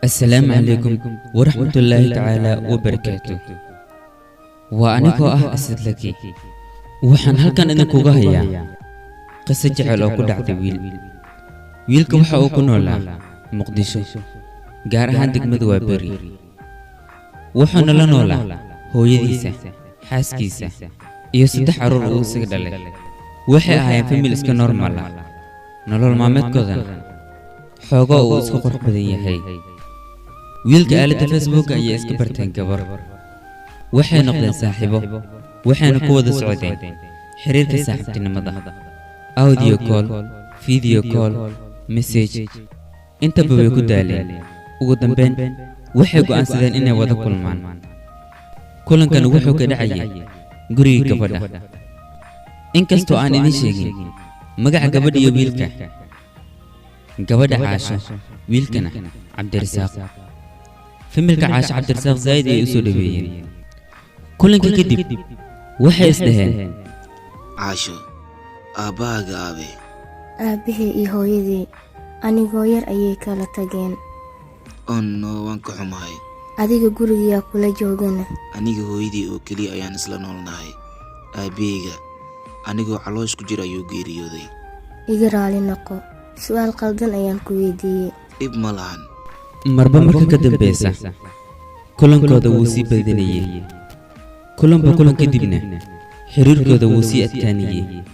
السلام عليكم ورحمة الله تعالى وبركاته. وأنا أسد لك وحن هل كان إنك وجاهيا قصة جعل أو كدعت ويلك وحا أو كنولا مقدشو جارها عندك مدوى بري وحن لنولا هو يديسة حاسكيسة يصدح عرور أوسك دلك وحي هاي فيلم الاسك نورمالا نلول مامد كذا حوغا أوسك قرق بدين هاي ويلك آلة فيسبوك أي اسك برتين كبر وحي نقدن صاحبه وحي نقود سعودين حريرك صاحبتين مضى أوديو كول فيديو كول مسيج انت بويكو دالين وقدن بين وحي قوان سيدان إني وضا كلمان كلن كانوا وحو كدعي قريق قبدا إنكستو آن إني شيغين مقع قبدا يويلك قبدا عاشو ويلكنا عبد الرزاق في ملك عاش عبد الرزاق زايد يسو دبيين كلن كدب وحي اسدهين عاشو أباها أبي aabahey iyo hooyadii anigoo yar ayay kala tageen ono waan ka xumahay adiga guriga kula joogana aniga hooyadii oo kaliya ayaan isla noolnahay aabeyga anigoo caloosh ku jira ayuu geeriyooday iga raali noqo su'aal qaldan ayaan ku weydiiyey dib ma lahan marba marka ka dambaysa kulankooda wuu sii badinayay kulanba kulan kadibna xiriirkooda wuu sii adkaanayay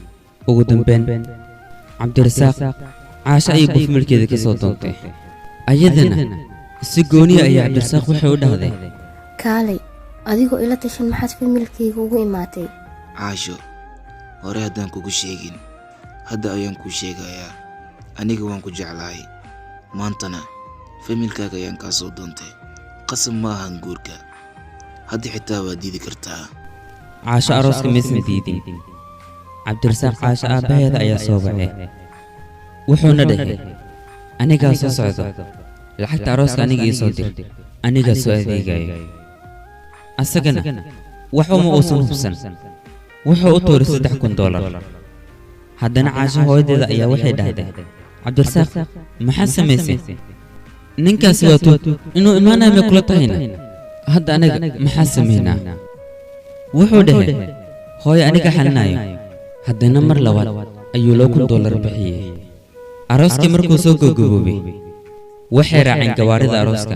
ugu dambeyn عبد الرزاق عاش أي قف ملكي كسو دونتي أيضنا سيقوني أي عبد الرزاق وحيو دهدي كالي أديكو إلا تشن محاد في ملكي كوغو إماتي عاشو هوري هدان كوكو شيغين هدا أيان كو شيغايا أنيغو وانكو جعلاي مانتنا في ملكاك أيان كاسو دونتي قسم ما هنقوركا هدي حتى ديدي كرتها عاش أروسك ميسن ديدي عبد الرزاق عاش آباهيدا ayaa soo baxay wuxuuna dhahay aniga soo socdo lacagta arooska aniga ii soo dir aniga soo adeegayo asagana waxa uu uusan hubsan wuxuu u tooray $3,000 haddana caasho hooyadeeda ayaa waxay dhahday عبد الرزاق maxaa samaysay ninkaasi waa tuut inuu imaanayo ma kula tahayna hadda aniga maxaa sameynaa wuxuu dhahay hooyo aniga xalinayo haddana mar labaad ayuu $2,000 bixiyay arooskii markuu soo gogobobay waxay raaceen gawaarida arooska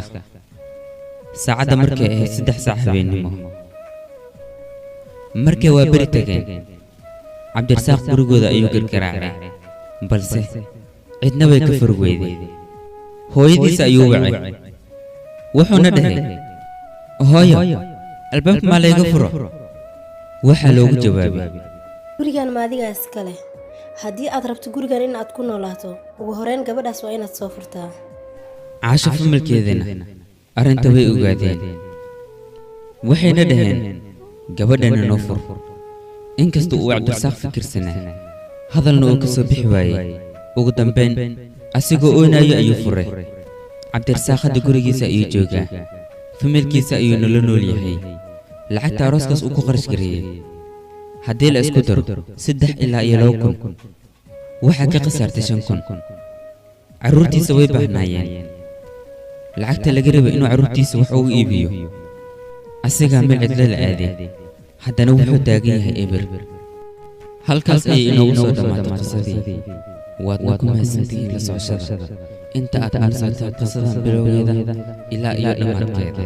saacadda markay ahayd 3 saac habeenimo markay waa beri tageen عبد الرزاق gurigooda ayuu gargaraacay balse cidna way ka fur weyday hooyadiisa ayuu wacay wuxuuna dhahay hooyo albaabka ma layga furo waxaa loogu jawaabay gurigan ma adiga iska leh haddii aad rabto gurigan in aad ku noolaato ugu horeen gabadhaas waa inaad soo furtaa caasho familkeedana arrinta way ogaadeen waxayna dhaheen gabadhana noo fur inkastoo uu cabdirasaaq fikirsanaa hadalna uu ka soo bixi waayey ugu dambeyn asigoo oonayo ayuu furay cabdirasaaq hadda gurigiisa ayuu joogaa familkiisa ayuu nolol nool yahay lacagta arooskaas uu ku qarash gareeyey haddii la isku daro 3 ilaa 2,000 waxaa ka khasaartay 5,000 carruurtiisa way bahnaayeen lacagta laga rabay inuu carruurtiisa wax ugu iibiyo asigaa meel cidlo la aaday haddana wuxuu taagan yahay eber halkaas ayay inoogu soo dhammaatay qisadii waadna ku mahadsantihiin la socoshada inta aad aarsataan qisadan bilowgeeda ilaa iyo dhammaadkeeda